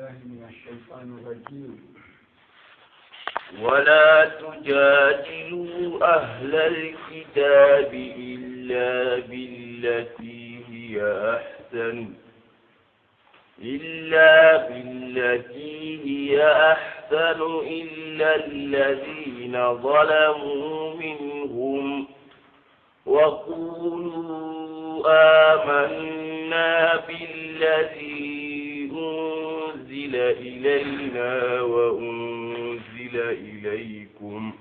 بالله من الشيطان الرجيم. ولا تجادلوا أهل الكتاب إلا بالتي هي أحسن إلا الذين ظلموا منهم وقولوا آمنا بالذي أنزل إلينا وأنزل إليكم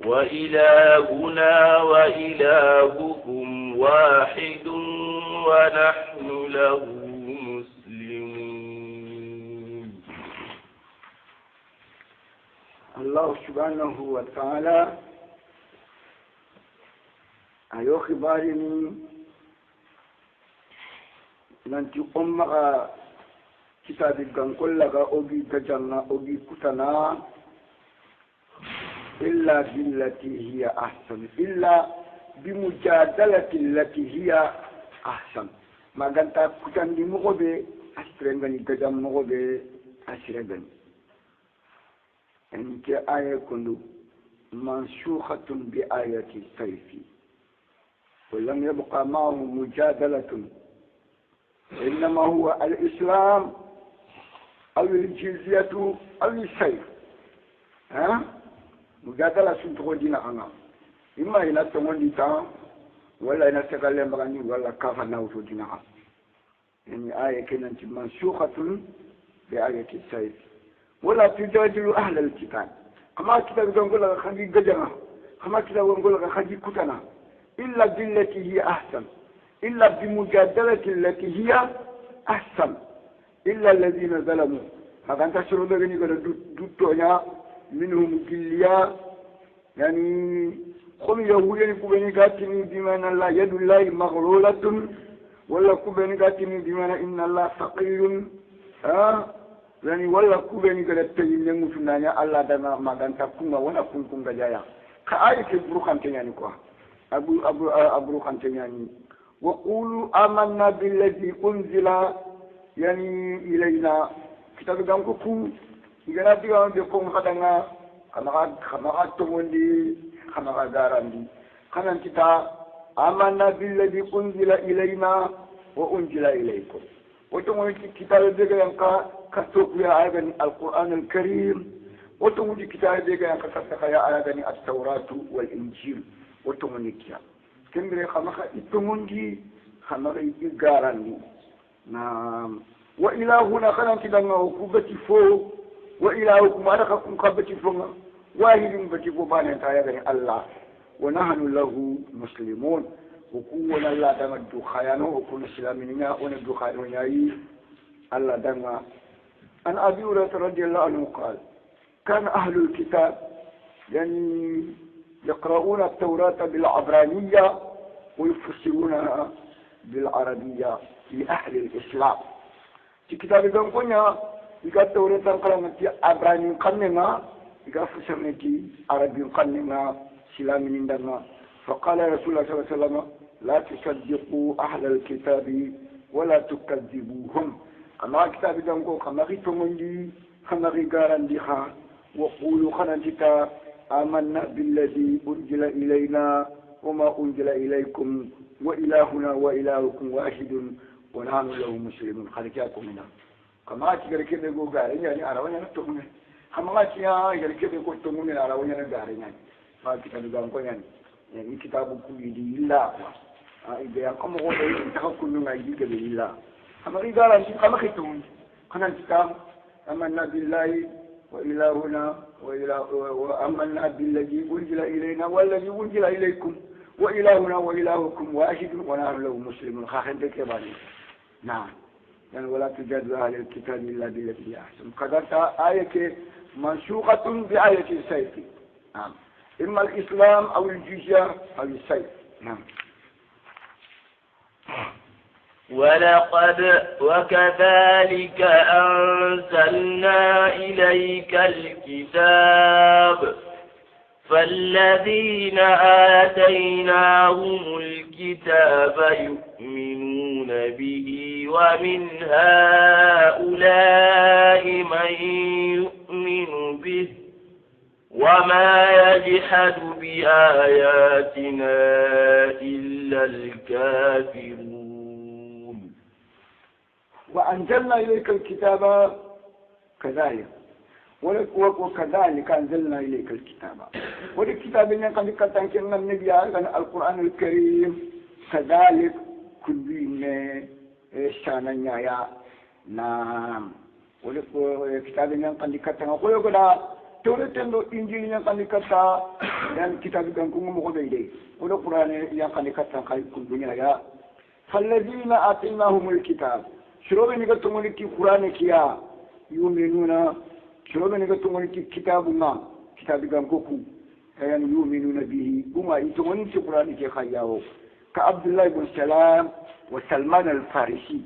وإلهنا وإلهكم واحد ونحن له مسلمون. الله سبحانه وتعالى ayo khibari ni nanti umma kitabi gankolla ga ogi gajanna ogi kutana illa billati hiya ahsan illa bimujadalati allati hiya ahsan maganta kutandi mogobe asrengani gajam mogobe asrengani enke aya kundu mansukhatun bi ayati sayfi ولم يبقى معه مجادلة إنما هو الإسلام أو الجزية أو السيف مجادلة سنتغو دينا أنا إما إلا تغني تا ولا إلا تغلي مغني ولا كافا نوتو دينا يعني آية كانت منسوخة بآية السيف ولا تجادل أهل الكتاب كما كتاب نقول لك خلي قدنا كما كتاب نقول لك خلي كتنا إلا بالتي هي أحسن إلا بمجادلة التي هي أحسن إلا الذين ظلموا هذا أنت شروط غني قال دوتونا منهم كليا يعني خم يهودي كوبني قاتني بمعنى لا يد الله مغلولة ولا كوبني قاتني بمعنى إن الله فقير يعني ولا كوبني قال تجيني مسلمانيا الله دنا ما دان تكون ولا كون جايا كأي كبروخان تياني كوا أبو خانتياني وقولوا آمنا بالذي أنزل يعني إلينا كتاب جانكو إذا نبيهم بكم خدنا خمرات توندي خمرات دارندي خنا كتاب آمنا بالذي أنزل إلينا وأنزل إليكم وتمون كتاب بيجانكا كتوكيا أيضا القرآن الكريم وتمون كتاب بيجانكا كتوكيا أيضا التوراة والإنجيل وتمونيكيا كمبري خمخا إتمونجي خمخا إيجاراني نعم وإلهنا خلنا كدنا وكبتي فو وإلهكم أنا خكم كبتي فو واحد بتي فو بان تايا الله ونحن له مسلمون وكونا الله دم الدخيانو وكل سلامنا وندخيانو ياي الله دم أن أبي هريرة رضي الله عنه قال كان أهل الكتاب يعني يقرؤون التوراة بالعبرانية ويفسرونها بالعربية لأهل الإسلام. في كتاب الجنكونيا يقال التوراة قرأت عبراني قننا يقال فسرنت عربي قننا سلام عندنا فقال رسول الله صلى الله عليه وسلم لا تصدقوا أهل الكتاب ولا تكذبوهم. أما كتاب الجنكو خمغي تمنجي خمغي قارندها وقولوا خنجتا آمنا بالذي أنزل إلينا وما أنزل إليكم وإلهنا وإلهكم واحد ونحن له مسلمون. خلقاكم منا كما تقول كده يقول قارين يعني أراونا نتومن كما تقول كده يقول تومن أراونا نقارين يعني ما كتاب يقول يعني كتاب كل دي الله إذا يقوم هو يتخذ كل ما يجي كده الله كما قال كما كتومن كنا كتاب آمنا بالله وإلهنا وأمنا بالذي أنزل إلينا والذي أنزل إليكم وإلهنا وإلهكم واحد ونحن له مسلمون. خاخنتك يا بني نعم يعني ولا تجادلوا أهل الكتاب إلا بالتي هي أحسن. قدرت آية منسوخة بآية السيف نعم إما الإسلام أو الجزية أو السيف نعم. ولقد وكذلك أنزلنا إليك الكتاب فالذين آتيناهم الكتاب يؤمنون به ومن هؤلاء من يؤمن به وما يجحد بآياتنا إلا الكافرون. وأنزلنا إليك الكتاب كذلك وكذلك أنزلنا إليك الكتاب والكتاب اللي قد كتنكرنا النبي على القرآن الكريم كذلك كل شاننا يا نعم والكتاب اللي قد كتنكرنا ويقول تورتندو إنجيل اللي قد كتنكرنا يعني كتاب كان كم مقبلين والقرآن اللي قد كتنكرنا كل يا فالذين آتيناهم الكتاب شروبي نقطة لك القرآن كيا يؤمنون شروبي نقطة لك كتابنا كتاب كوكو يعني يؤمنون به وما يتمنون في القرآن كي خياو كعبد الله بن سلام وسلمان الفارسي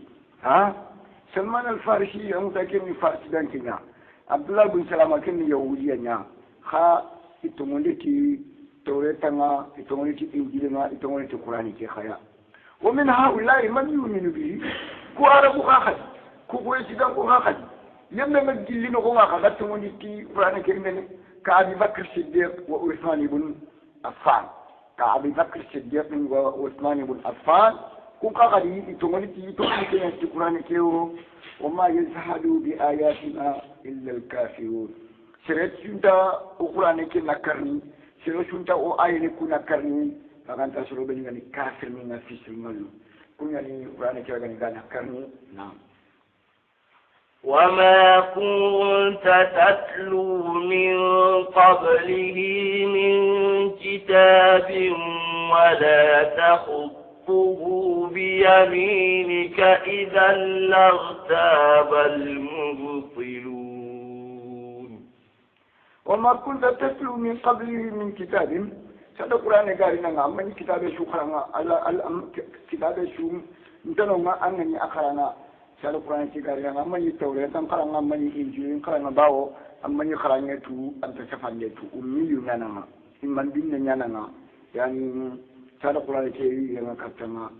سلمان الفارسي أنا تكلم فارسي دانكنا عبد الله بن سلام كان يهوديا يتمنون لك توريتنا يتمنون لك إنجيلنا يتمنون لك القرآن كي خيا ومن هؤلاء من يؤمن به كو عربو خاخد كو بويسيدان كو خاخد يمنا مجلين كو خاخد تموني كي قرآن كريم كأبي بكر الصديق وعثمان بن عفان كأبي بكر الصديق وعثمان بن عفان كو خاخد تموني كي قرآن كيو وما يجحد بآياتنا إلا الكافرون سرت سنتا القرآن كي نكرني سرت سنتا أو آية كو نكرني فكان تسلو بني كافر من في سلمالو كنياني قرآن كيغاني غانا كرني نعم. وما كنت تتلو من قبله من كتاب ولا تخطه بيمينك إذا لارتاب المبطلون. وما كنت تتلو من قبله من كتاب sada Qur'an gari na amman kitabe shu kharanga kitabe shu ntano ma annani akharana sada Qur'an ci gari na amman tawre tan kharanga amman injil kharanga bawo amman kharanga tu anta safande tu ummi yunana imman binna nyana yani sada Qur'an ci yana katama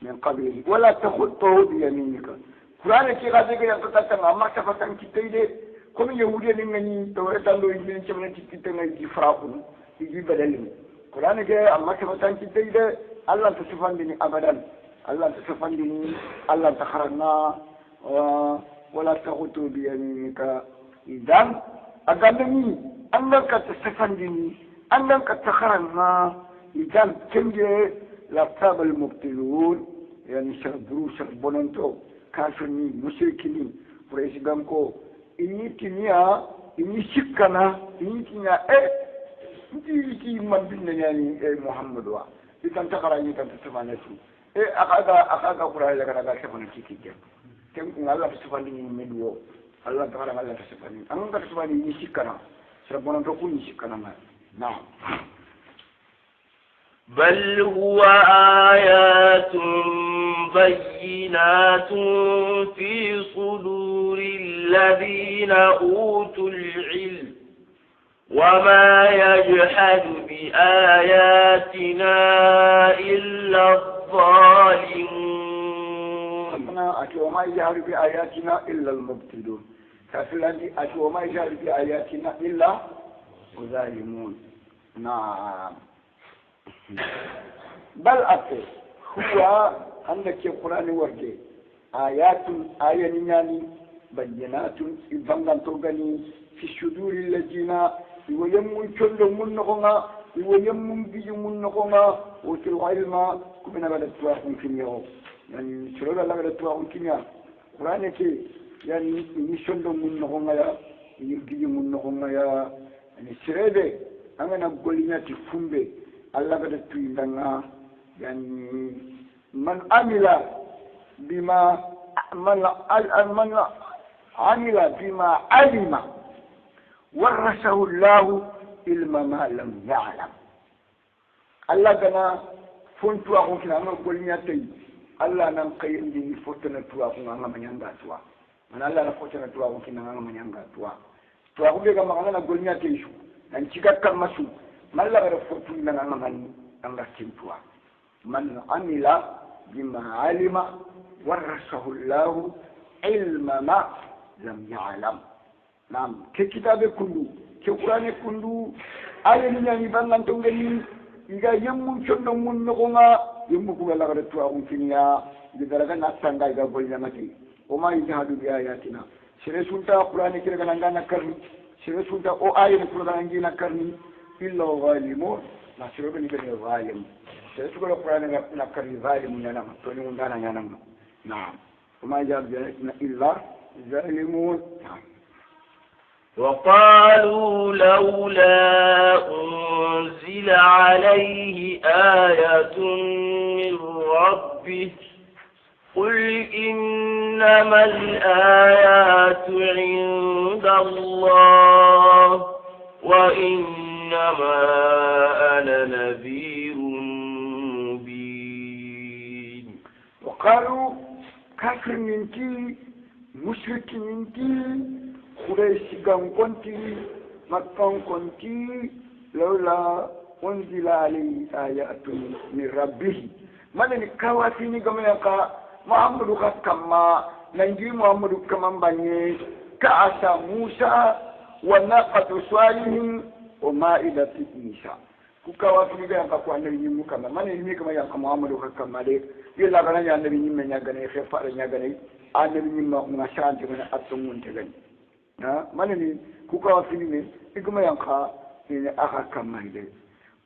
min qabli wala takhutuhu bi yaminika Qur'an ci gadi ga katama amma safatan kitayde comme yahudi ni ngani tawre tan do injil ci mana ci kitanga di fraaqun يجي بدلني قرآن جاء أما كفتان كده الله تسفندني أبدا الله تسفندني الله تخرجنا ولا تغطوا بيمينك إذن أقدمي أنك تسفندني أنك تخرجنا إذن كم جاء لارتاب المبتلون يعني شربرو شربونتو كافرني مشركين فريسيغامكو إني تنيا إني شكنا إني تنيا ki man binne yani Muhammad wa ikan takara ni kan tsamana su akaga Qur'an la kana shafana kiki ken Allah subhanahu ni meduo Allah takara Allah subhanahu an ka subhanahu ni shikana sabona to kun shikana ma na'am بل هو آيات بينات في صدور الذين أوتوا العلم وما يجحد بآياتنا إلا الظالمون. وما يجحد بآياتنا إلا المبتدون. كافلاني وما يجحد بآياتنا إلا الظالمون. نعم. بل أكثر هو عندك القرآن ورده آيات آيانياني بينات إبنغان توغني في صدور الذين ويمون كل من نغنا ويمون بي من نغنا وتلو علم كمنا بدأ تواهم كنيا يعني شلون لا بدأ تواهم كنيا قرآن كي يعني يشل من نغنا يا يبي من نغنا يا يعني سرده أنا نقول لنا تفهمه الله بدأ تويلنا يعني من عمل بما من عمل بما علم ورثه الله علم ما لم يعلم. الله كنا فنتوا كنا نقول نياتي الله نقي عندي فتنة توا كنا نعمل ينعا توا من الله نفتنة توا كنا نعمل ينعا توا توا كل كم الله نقول نياتي شو نشيك كم شو ما الله رفتوا لنا نعمل ينعا توا من عمل بما علم ورثه الله علم ما لم يعلم نعم ككتاب كله كقرآن كله آية من يعني بان تونغني إذا يمم شنو من نقوما يمم كولا غرتوا أمكنيا بدرجة ناسانغا إذا بولنا متي وما يجهد بآياتنا سيرسولتا قرآن كده كنا نكرني سيرسولتا أو آية القرآن كنا نكرني إلا ظالمون ما سيربني كده ظالم سيرسولتا القرآن نكرني ظالم ينام توني مندانا ينام نعم وما يجهد بآياتنا إلا ظالمون نعم وقالوا لولا أنزل عليه آية من ربه قل إنما الآيات عند الله وإنما أنا نذير مبين وقالوا كافر منتي مشرك منتي قريش كنتي مكة كنتي لولا أنزل عليه آيات من ربه من الكوافين كما يقع محمد كما نجي محمد كما بني كعسى موسى وناقة صالح ومائدة عيسى كوافين كما يقع نجي كما من يجي كما يقع محمد كما ليه يلا كنا ينبي من يغني خفار يغني النبي ما شانت من أتمون تغني من اللي كوافين كما يقع إن أخا كما هي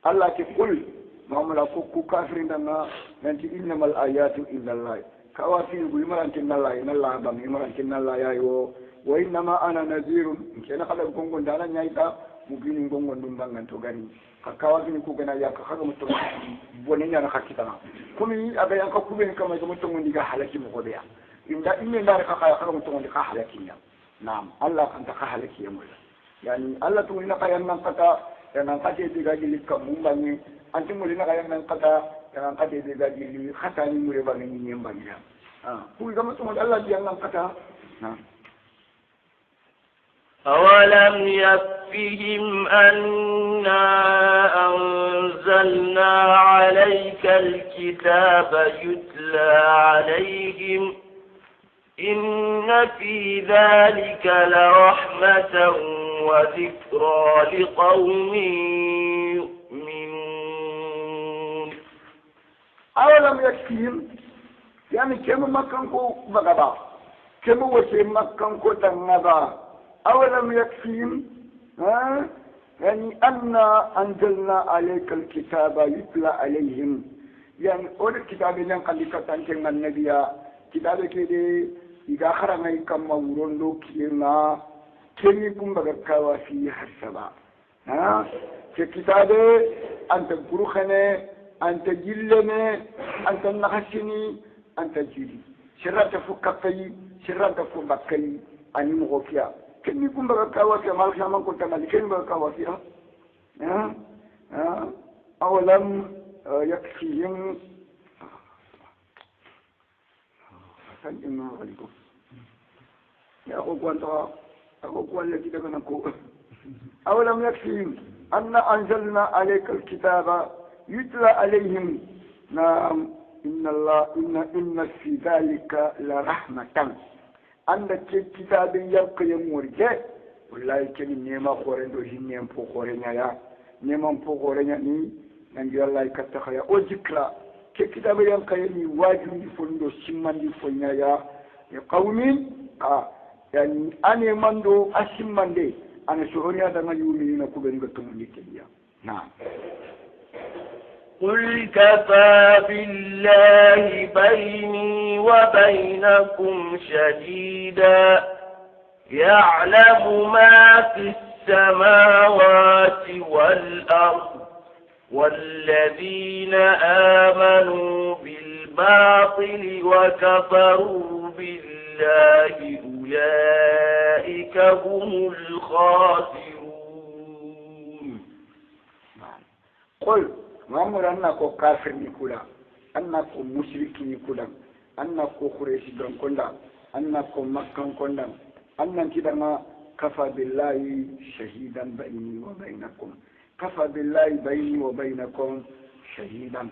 الله تقول محمد أكو كافرين دنا ننتي إنما الآيات إلا الله كوافين يقول مرانت الله إن الله بام مرانت الله يا يو وإنما أنا نذير إن كنا خلق كونغون دانا نيايتا مبين كونغون دمبان توغاني كوافين كوغنا يا كخا متو بونيا نخاكيتا كومي أبا يانكا كوبين كما متو نديغا حالكي مغوديا إن دار كخا متو نديغا حالكي نعم الله أنت حالكي يا مولا يعني الله تقول لنا كيان نقطع يعني نقطع ديغا جلي كمباني أنت مولنا كيان نقطع يعني نقطع ديغا جلي خاتاني مولي باني نيمباني كل كما تقول الله جيان نقطع نعم أولم يكفهم أنا أنزلنا عليك الكتاب يتلى عليهم إن في ذلك لرحمة وذكرى لقوم يؤمنون أولم يكفهم يعني كم مكانكو بغبا كم وسي مكانكو تنبا أولم يكفهم يعني أن أنزلنا عليك الكتاب يتلى عليهم يعني أول الكتاب ينقل لك تنكن النبي كتاب كده إذا خرج كم ورندو كينا كني بوم بغكوا في حسبا ككتاب أنت بروخنة أنت جلنا أنت نخشني أنت جيلي شرّت فكّي شرّت فبكّي أني مغفيا كني بوم بغكوا في مال شامن كنت مالي كني بغكوا فيها أولم يكفيهم إنه عليكم يا أخوان الذي دفنكم أولم يكفيهم أن أنزلنا عليك الكتاب يتلى عليهم نعم إن في ذلك لرحمة أن الكتاب يلقى يمورجه والله كني نيما خورين دوجين نيم فوخورين يا نيم فوخورين ني نجي الله كتخيا وذكرى كتاب يلقى يمي واجب يفندو سمان يفنيا يا قومين يعني أنا مندو أسمان دي أنا شعوري هذا ما يؤمنون كبرين بتمني كليا نعم قل كفى بالله بيني وبينكم شهيدا يعلم ما في السماوات والأرض والذين آمنوا بالباطل وكفروا بالله أولئك هم الخاسرون قل مامور أنكو كافر نكولا أنكو مشرك نكولا أنكو خريش كوندا أنكو مكة كوندا أنك كده كفى بالله شهيدا بيني وبينكم كفى بالله بيني وبينكم شهيدا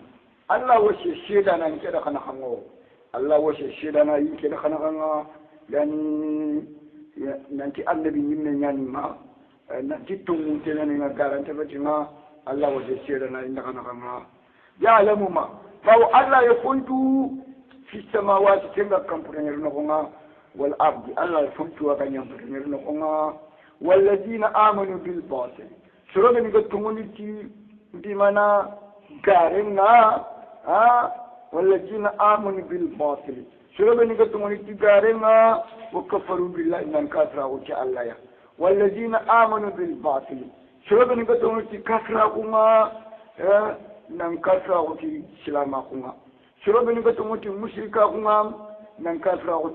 الله وش شهيدنا كده خنا خنو الله وش شهيدنا كده خنا خنا يعني nanti annabi ñimme ñanima nanti tungu tenani nga garante batinga Allah waje sirana inda kana kama ya'lamu ma faw Allah yakuntu fi samawati tenga kampurenya runokonga wal ardi Allah yakuntu wa kanyam purenya runokonga walladina amanu bil batil surabe ni gatunguni ti mana garenga walladina amanu bil batil surabe ni gatunguni ti garenga wa kafaru billahi man kafara wa Allah ya walladina amanu bil batil surabe ni gatunguni ti kafara kuma nan kafara wa silama kuma surabe ni gatunguni ti mushrika kuma nan kafara wa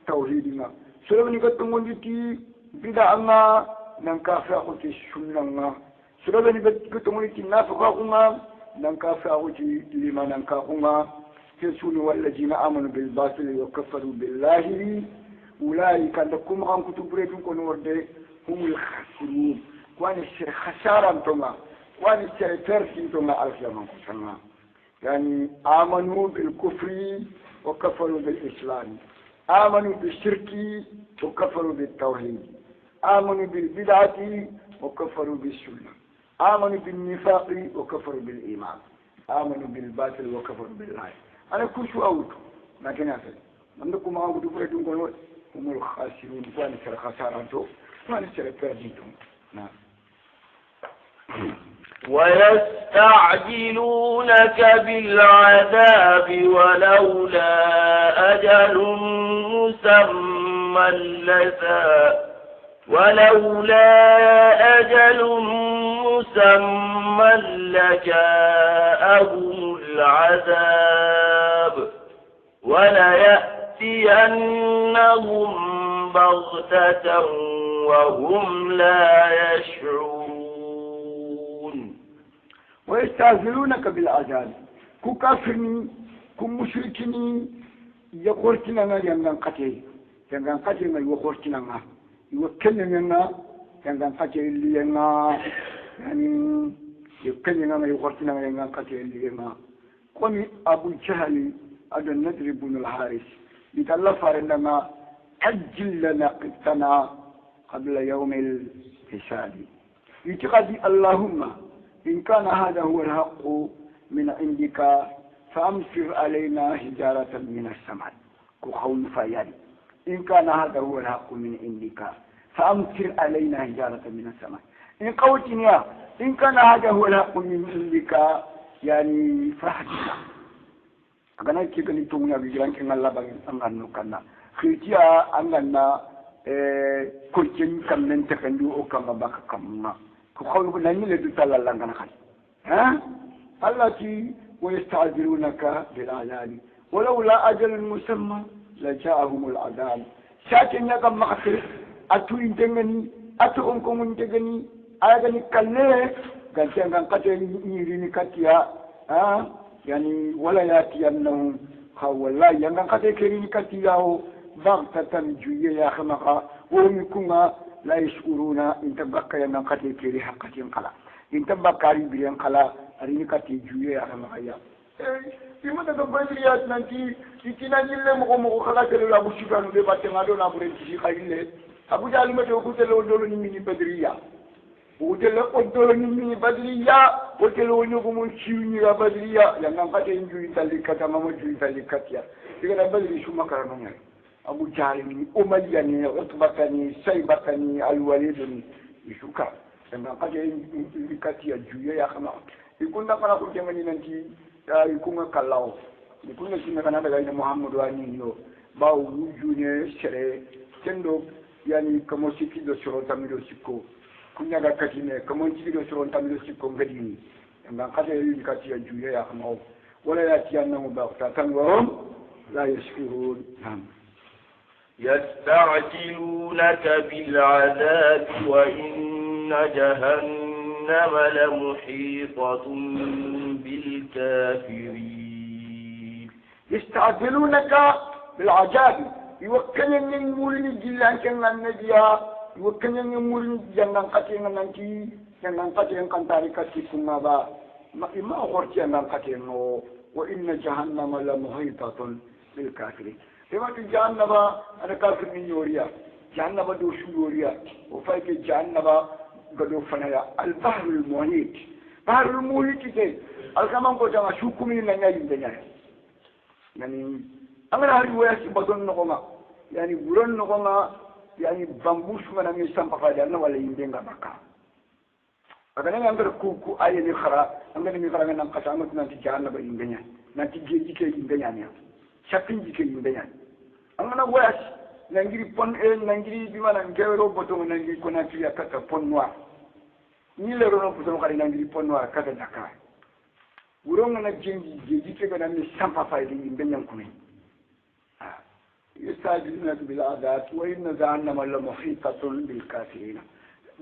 tauhidinga surabe ni gatunguni ti bida nga nan kafira ko ci sunna nga surabe ni beto mo ci nafaqa nga nan kafira ko ci liman nan ka nga fi sunu walladina amanu bil batil wa kafaru billahi ulaika lakum an kutubure ko no worde humul khasirun kwani shir khasaran tonga kwani shir terfi tonga alkiyama ko sanna yani amanu bil kufri wa kafaru bil islam amanu bil shirki wa kafaru bit tauhid آمنوا بالبدعة وكفروا بالسنة آمنوا بالنفاق وكفروا بالإيمان آمنوا بالباطل وكفروا بالله أنا كل شو أوت لكن أفعل عندكم أوت وفرتم قالوا هم الخاسرون فأنا سر خسارته فأنا سر فرديتهم نعم ويستعجلونك بالعذاب ولولا أجل مسمى لجاءهم العذاب وليأتينهم بغتة وهم لا يشعرون ويستعجلونك بالعذاب كافرني كمشركني يقولتنا ينغن قتل ما يقولتنا يوكلنا ينغن قتل لينا يعني يوكلنا ما يقولتنا ينغن قتل لينا قومي أبو جهل أدو النذر بن الحارث يتلفر لنا أجل لنا قتنا قبل يوم الحساب يتقضي اللهم إن كان هذا هو الحق من عندك فأمطر علينا حجارة من السماء كخول فيالي إن كان هذا هو الحق من عندك فأمطر علينا حجارة من السماء إن قوتنا إن كان هذا هو الحق من عندك يعني فاحجنا أنا كيف نتونا بجران كنا الله بعين أنغنو كنا خيتيا أنغنا كوتين كمن تكندو أو كم بك كمنا كخول بناني لدو تلا لانغنا خال التي ويستعجلونك بالعذاب ولولا أجل مسمى لجاءهم العذاب ساكن يقام مخفر أتو إنتغني أتو أنكم إنتغني أغني كالله قلت أنك قتل نيريني كاتيا يعني ولا يأتينهم والله ينغن قتل كريني كاتيا بغتة جوية يا خمقا وهم يكونا لا يشعرون إن تبقى ينغن قتل كري حقا ينقلا إن تبقى ريبي ينقلا ريني كاتي جوية يا خمقا يا imata do badriyat nanti itina nyille mo khala tele la bushikanu be batte ngado na bure ci khayille abu jali mate ko tele dolo ni mini badriya o tele o dolo ni mini badriya o tele o nyugo mo ciwni la badriya ya ngam fate njuyi tali kata mama juyi tali katya diga badri shuma karano nyai abu jali ni o maliyani utbakani saybakani alwalidun ishuka ngam fate njuyi katya juye ya khama ikunda kana ko kemani nanti ikunga kalao ikunga sinna kana daga ina muhammadu ani yo ba wujune sere kendo yani kamo sikido soro tamido sikko kunya ga katine kamo sikido soro tamido sikko ngadini ngan kata yi kati ya juya ya kamo wala ya tiyanna mubaqta tanwahum la yashkurun يستعجلونك بالعذاب وإن جهنم لمحيطة بالكافرين يستعجلونك بالعذاب يوكلن يمولني جلان كان النبيا يوكلن يمولني جنان قتين نانتي جنان قتين كان تاريكتي كما با ما أخرتي أن قتين وإن جهنم لمحيطة بالكافرين لما جهنم أنا كافر من يوريا جهنم دو شوريا وفايك جهنم قدو فنايا البحر المحيط بحر المحيط كي الكمان كو جانا شو كومي لنا يندنا يعني أنا هاري وياس بدون نقوما يعني برون نقوما يعني بامبوش من أمي سامبا أنا ولا يندنا بكا أنا نعمل كوكو أيه نخرا أنا نخرا من نقص أنا كنا تجارنا بيندنا نتي جيجي كي يندنا نيا شاكين جي كي يندنا أنا وياس نانجري بون نانجري بما نانجرو بتوم نانجري كنا فيها كذا بون نوار نيل رونا بتوم كاري نانجري بون نوار كذا دكار ورون أنا جيجي كي كنا نسامبا فايدي يندنا كوني يستعجلون بالعذاب وإن جهنم لمحيطة بالكافرين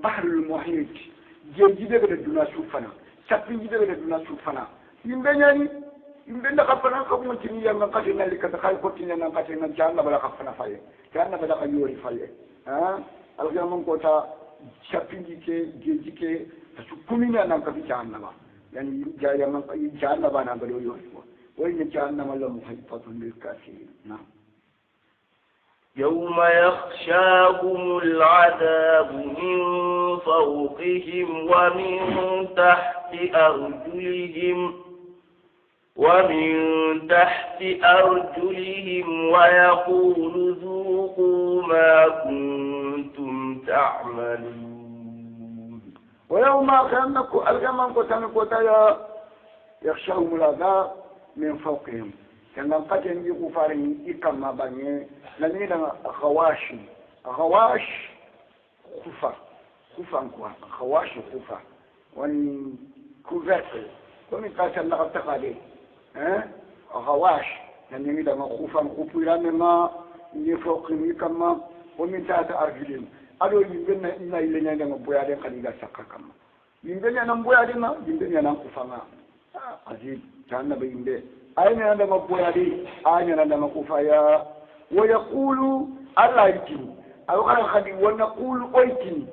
بحر المحيط جيجي ده كده دونا شوفنا شاكين جي ده كده دونا شوفنا يندنا يمكن نقفنا كم تنيا نقاشنا اللي كتخيل كتنيا نقاشنا جانا بلا قفنا فاي جانا بلا قيوري فاي اليوم من كوتا شابينجي كي جيجي كي سكومينا نقفي جانا با يعني جايا من جانا با نقولوا يوري وين جانا ملا محيطة بالكافرين نعم يوم يخشاهم العذاب من فوقهم ومن تحت أرجلهم ويقول ذوقوا ما كنتم تعملون ويوم كأنك الجمال كتنكوتا يخشاهم العذاب من فوقهم كان قتن يغفرني إكما بني لمن غواش خفا كوا غواش خفا وان كوفرتل كم قاتل لقد عليه غواش يعني إذا ما خوفا خوفا لما يفوقهم كما ومن تحت أرجلهم أدو يبين إن إلينا لما بيادين قليلا سكا كما يبين أنا بيادين ما يبين أنا خوفا ما عجيب جانا بينده أين أنا ما بيادين أين أنا ما خوفا يا ويقول الله يجيب أو قال خدي ونقول أيتني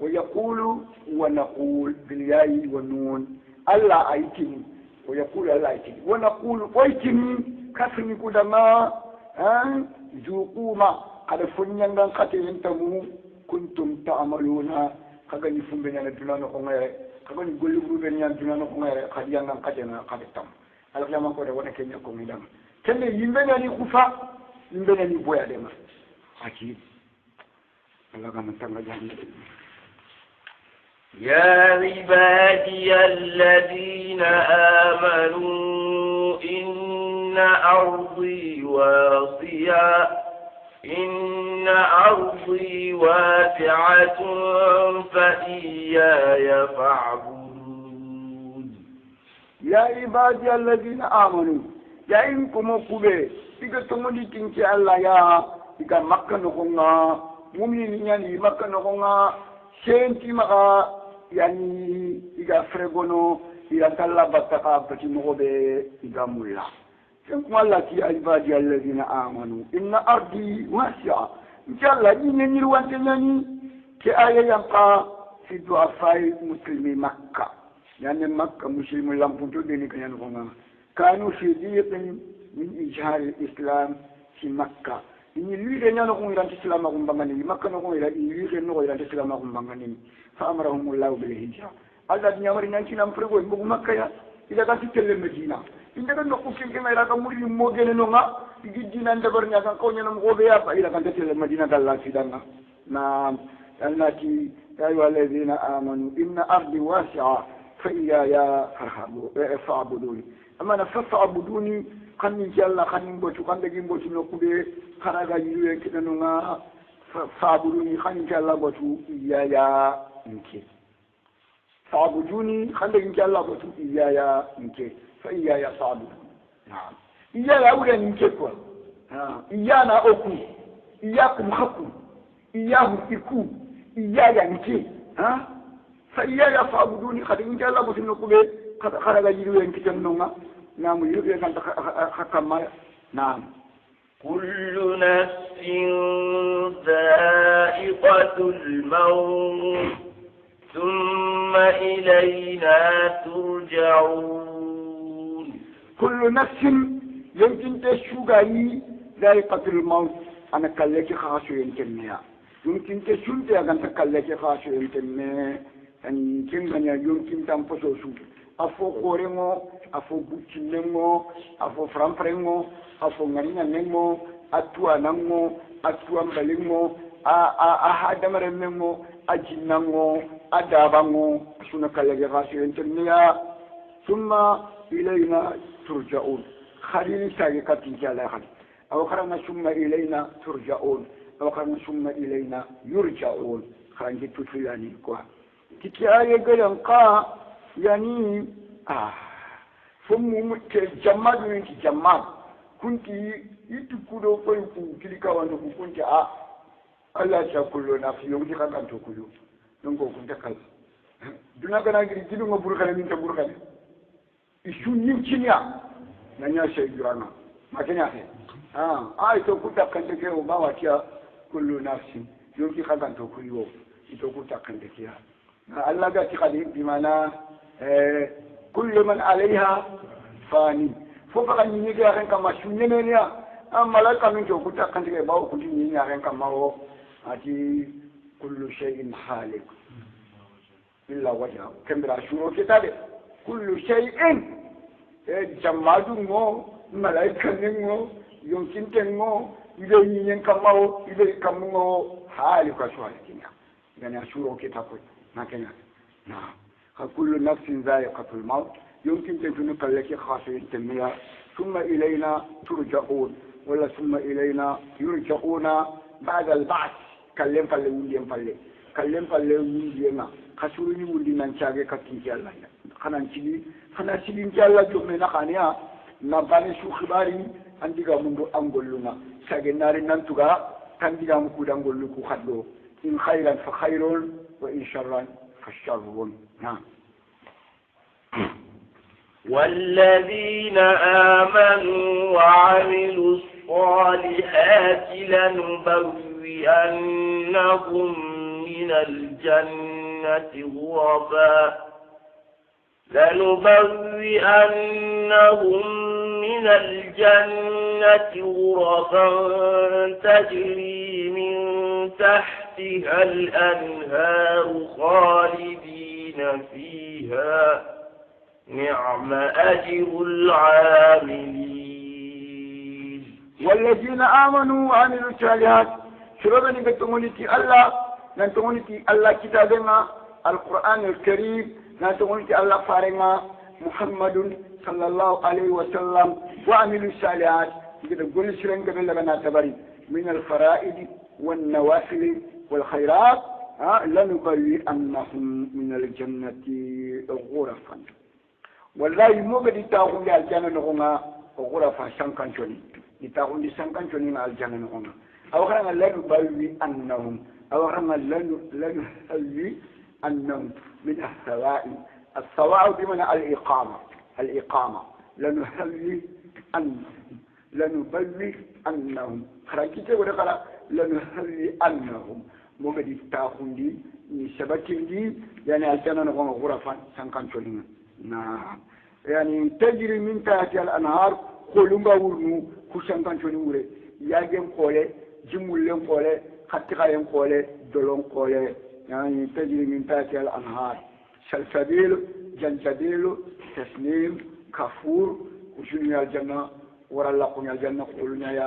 ويقول ونقول بالياء والنون الله أيتني ويقول الله يتني ونقول ويتني كفني كدما ذوقوا ما قد فنيان قتين تمو كنتم تعملون كغني فمبنا الدنيا نخمير كغني غلو بنيا الدنيا نخمير قد يان قتين قد تم على كلام كو وانا كنيا كوميدام كن يمبنا ني خوفا يمبنا ني بويا دما اكيد الله كما تنجا يا عبادي الذين آمنوا إن أرضي واسعة فإياي فاعبدون يا عبادي الذين آمنوا يا إنكم كوبي إذا تمني تنكي الله يا إذا مكة نكونا مؤمنين يعني مكة نكونا سنتي مكة يعني إذا فرغونو إذا تلا بتقى بتمغبي إذا مولا سنكم الله يا عبادي الذين آمنوا إن أرضي واسعة إن شاء الله إنني روانتني كآية ينقى في ضعفاء مسلمي مكة يعني مكة مسلم لم تنتو ديني كانوا في ضيق من إجهار الإسلام في مكة إن يريد أن يكون إلى الإسلام بانغاني مكة نكون إلى يريد أن يكون إلى الإسلام بانغاني فأمرهم الله بالهجرة الذين يمرون أن يكون فرقوا يبقوا مكة إذا كانت تلك المدينة إذا كان نقول كما إذا كان مريد موجين نونا يجينا ندبرنا كان كوننا مغوبيا فإذا كانت تلك المدينة الله سيدنا نعم التي يا أيها الذين آمنوا إن أرضي واسعة فإياي فاعبدوني أما فاعبدوني خني جل خني بوتو خني دغين بوتو نكوبي خراغا يلو كده نونا فاعبدوني خني جل بوتو إيايا نكي فاعبدوني خني دغين جل بوتو إيايا نكي فإيايا فاعبدوني نعم إيايا أولا نكي كوا إيانا أكو إياكم خكو إياهم إكو إيايا نكي فإيايا فاعبدوني خني دغين جل بوتو نكوبي خراغا يلو كده نونا نعم يلو كان حكم نعم كل نفس ذائقة الموت ثم إلينا ترجعون كل نفس يمكن تشوغي ذائقة الموت أنا كالك خاصو ينكنيا يمكن تشنت يا كان تكلك خاص يمكن يعني يمكن من يمكن تنفسه afo koremo afo buccinengo afo franfrengo afo ngarina nengo atua nango atua mbalingo a hadamare mengo ajinango adabango suna kalage gashi interniya thumma ilayna turja'un khalil sagi katinja la khali aw kharana thumma ilayna turja'un aw kharana thumma ilayna yurja'un kharangi tutuyani quoi tikiaye galan qa yani fomu ke jamma ni ki jamma kunti itu kudo ko ku kilika wando ku kunti Allah ya kullu na fi yau kan to kullu don ko kunta kal duna kana gidi gidu ngo burkale min ta burkale isu nim cinya nanya sey jurana makanya ai to kuta kan te ko ba watia kullu nafsi yau kan to kullu ito kuta kan te kiya Allah ga ti khadi bi mana كل من عليها فاني فوق أن يجي أخن كما شنينيا أما لا كمين جو كتا كنتي باو كنتي يجي أخن كما هو أتي كل شيء حالك إلا وجهه كم براشورو كتابه كل شيء جمادو مو ملاك نمو يمكن تنمو إذا يجي كما هو إذا كم هو حالك شوالي كنا يعني أشورو كتابه ما كنا نعم كل نفس ذائقة الموت يمكن تكون لك خاصة تنمية ثم إلينا ترجعون ولا ثم إلينا يرجعون بعد البعث كلم فلي وليم فلي كلم فلي وليم خسرني ولينا نشاجع كتير الله خنا نشيل إن شاء الله جمعنا خانيا نباني شو خباري عندي كمندو أنقولنا سجناري ننتوغا عندي كمكود أنقولكو خدو إن خيرا فخير وإن شرا فالشر نعم والذين آمنوا وعملوا الصالحات لنبوئنهم من الجنة غرفا تجري من تحتها الأنهار خالدين فيها نعم أجر العاملين والذين آمنوا وعملوا الصالحات شربني بتمونتي الله نتمونتي الله كتابنا القرآن الكريم نتمونتي الله فارنا محمد صلى الله عليه وسلم وعملوا الصالحات يقول سرنج بالله تبري من الفرائض والنوافل والخيرات لنبوئنهم من الجنة غرفا والله موجد تاخذ الجنة نغما غرفا سانكانشوني تاخذ سانكانشوني مع الجنة نغما أو خلنا لنبوئنهم أو خلنا لنهوئنهم من الثواء بمعنى الإقامة لنبوئنهم خرجت ولا لنهوئنهم موجد تاخذ سبتين يعني الجنة نغما غرفا سانكانشوني نعم يعني تجري من تحتها الأنهار خلونغا ورنو كوشان كانشوني وري ياجم قولي جمولين قولي خطيقاين قولي دولون قولي يعني تجري من تحتها الأنهار سلسبيل جنسبيل تسنيم كفور وشنو الجنة ورا لقون الجنة قولنا يا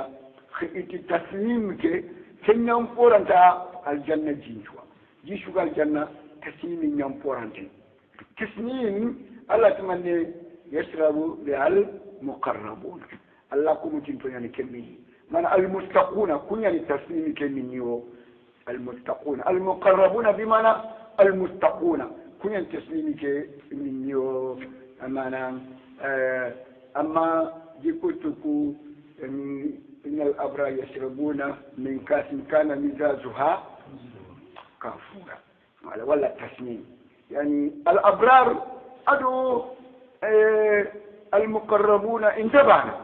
خيتي تسنيم كي كنيام فورانتا الجنة جيشوا الجنة تسنيم نيام فورانتا تسنيم الله تمني يشرب بالمقربون الله كم جنتو يعني كمي من المتقون كن يعني تسليم كمينيو المتقون المقربون بمعنى المتقون كن يعني تسليم كمينيو أمانا أما جيكوتكو إن الأبرار يشربون من كاس كان مزاجها كافورا ولا تسليم يعني الأبرار أدو المقربون انتبهنا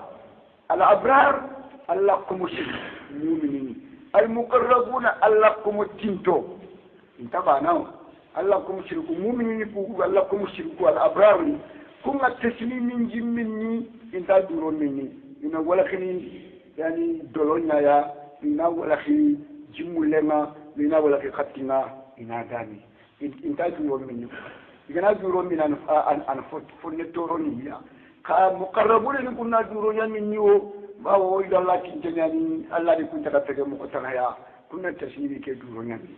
الأبرار اللقم المؤمنين المقربون اللقم التنتو انتبهنا اللقم الشرك المؤمنين اللقم الشرك الأبرار كم التسليم من جمني انت دورون مني إن ولا خني يعني دولنا يا إن ولا خي جمولنا bina wala ke khatina ina dani inta juwo min igana juwo min an fonne toro ni ya ka muqarrabun ni kunna juwo yamin niwo bawo ida Allah kinjani Allah di kunta ka tege mu kotana ya kunna tashiri ke juwo nyami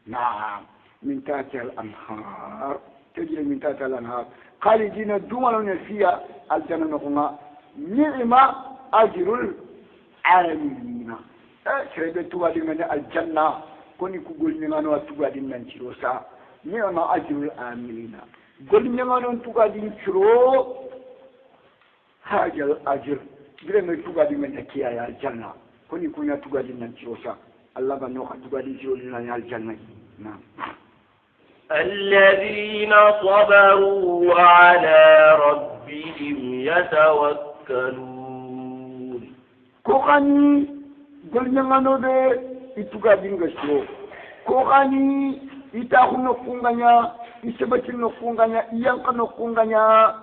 na min tahti al anhar تجري من تحت الأنهار خالدين دوما فيها الجنة نقوم نعم أجر العالمين شربت توالي من الجنة كوني كقول نعم توالي من شروسا نعم أجر العاملين قول نعم توالي شرو هاجر الأجر قل توالي من كيا الجنة كوني كنا توالي من شروسا الله بنوخ توالي شروسا الجنة نعم الذين صبروا وعلى ربهم يتوكلون كوغاني غولنغانو دي ituga dinga sho kogani itahuno kunganya isebetino kunganya iyankano kunganya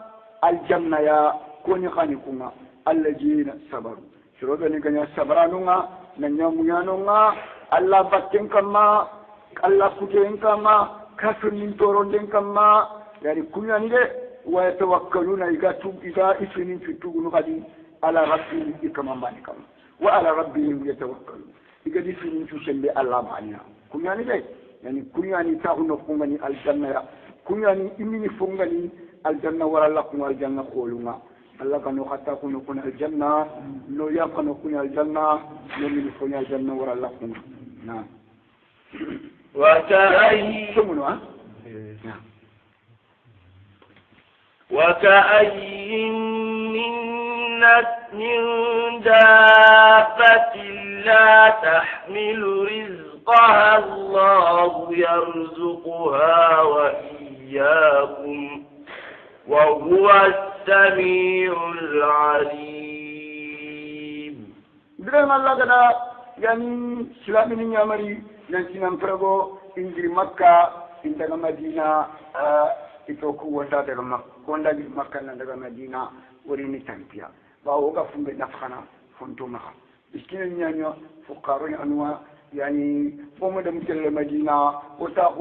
aljanna ya koni khani kunga alladina sabaru shiroga ni ganya sabaranunga nanyamuyanunga alla batten kama alla kuten kama kafir min toronden kamma yani kunyani de wa yatawakkaluna iga isinin fitugunu kadi ala rabbihim ikamambani kam wa ala rabbihim yatawakkalun iga isinin tuselle Allah baniya kunyani de yani kunyani tahuno kungani aljanna ya kunyani imini fungani aljanna wala lakum aljanna qulunga Allah kanu hatta kunu kun aljanna no yaqanu kun aljanna no min kun aljanna wala lakum na وكأي من دابة لا تحمل رزقها الله يرزقها وإياكم وهو السميع العليم. بدل ما الله كذا يعني سلامي نيامري nantinan prego indiri makka indaga madina ito ku wonda daga makka wonda di makka nan daga madina wori ni tampia ba o ga fumbe nafkhana fonto maka iskina nyanyo fuqaro anwa yani omo da mutelle madina o ta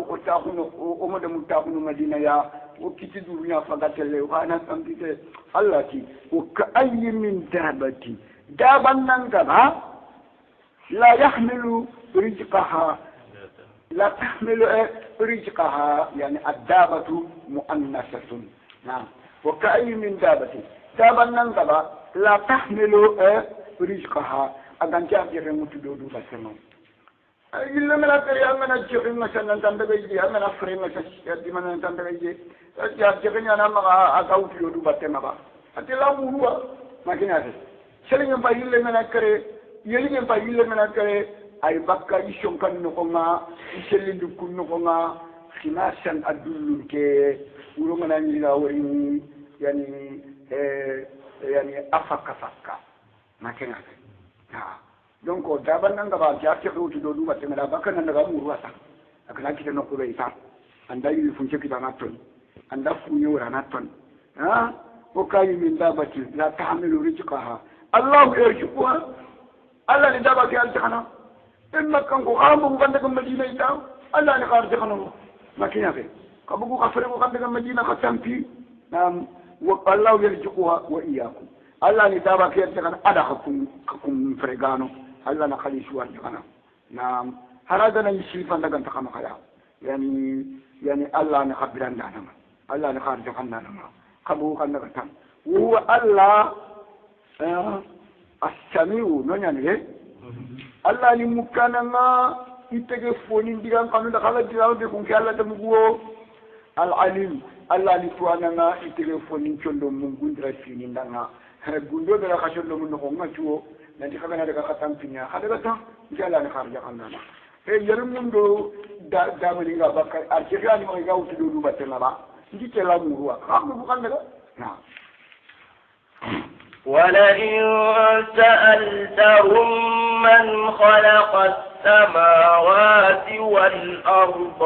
no omo da mutaku madina ya o kiti dunya fagatelle wana tampite allati o ka ayyi min dabati daban nan gaba لا يحمل رزقها لا تحمل رزقها يعني الدابة مؤنثة نعم وكأي من دابة دابة ننقبة لا تحمل رزقها أدن جاء متدودو بسنو إلا من أكري أمنا جغن مثلا تندبيجي أمنا فرين مثلا يدي من تندبيجي جغن أنا ما أقاو في يدو بسنو أتي لا مهوة ما كنا سلين بايل من أكري yeligen pa yille mena kare ay bakka ishon kan no konga isheli du kun no konga khimasan adulun ke uro mana ni la wori yani afaka fakka makena ha donc o daban nan gaba ja ke do do du batte mena bakka nan daga muru wasa akana kita no ko be isa anda yi funche kita na ton anda funyo ra na ton ha o kayi min dabati la tahmilu rizqaha allah yarzuquha Allah ni daba ke aljanna in makkan ko xambu ko daga madina ita Allah ni xar jaxano makina fe ko bu ko fere ko daga madina ko tampi nam wa Allah yarzuquha wa iyyakum Allah ni daba ke aljanna ada kum fregano Allah na khalisu wa aljanna nam harada na yisifa daga takama kaya yani Allah ni khabiran dana Allah ni xar jaxana na xabu kan daga tam wa Allah asamiu nonya ne Allah ni mukana nga itege foni ndigan kanu da kala dirawo de kun kala da mugo al alim Allah ni tuana nga itege foni chondo mungu ndra fini ndanga gundo da ka chondo mun ko ngachuo na di kaga na daga katam pinya hada ta jala ni kharja kanana yar mundo da mani ga bakka arjega ni ma ga wutu do batena ba ndike la muruwa xam bu kan daga na ولئن سألتهم من خلق السماوات والأرض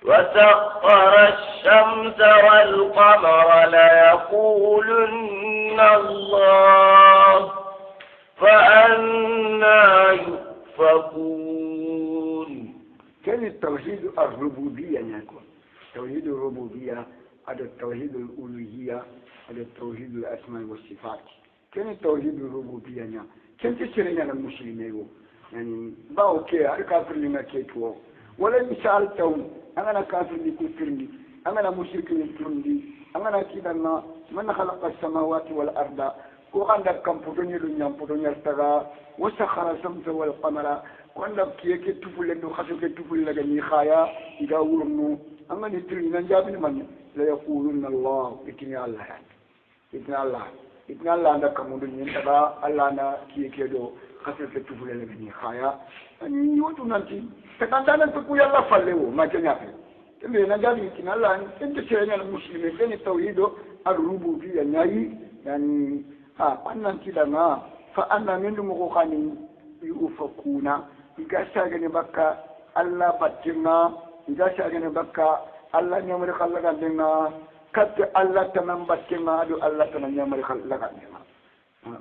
وسخر الشمس والقمر ليقولن الله فأنت يؤفكون. كان التوحيد الربوبية نكون توحيد الربوبية هذا التوحيد الألوهية هذا التوحيد الأسماء والصفات كان التوحيد الربوبية كان تشرين على المسلمين يعني باو كي الكافر لما كيتو ولا مثالتهم أنا كافر لكفرني أنا مشرك لكفرني أنا كذا من خلق السماوات والأرض وعندك كم بدوني لنيا بدوني ارتغى وسخر الشمس والقمر وعندك كيك تفول لنو خشوك تفول لجني خايا إذا ورنو أما نتري نجابني من لا يقولون الله إتني الله إتني الله إتني الله عندك كم بدوني ارتغى الله أنا كيك دو خشوك تفول لجني خايا أني يوتو نانتي تكانتنا تقول الله فلهو ما كنيافه تبي نجابني إتني الله أنت شيء المسلمين كان التوحيد الربوبية يعني أنا كذا ما فأنا من مغاني يؤفكون إذا شاغني بكا الله باتنا إذا شاغني بكا الله نمر خلق لنا كت الله تمام باتنا دو الله تمام نمر خلق لنا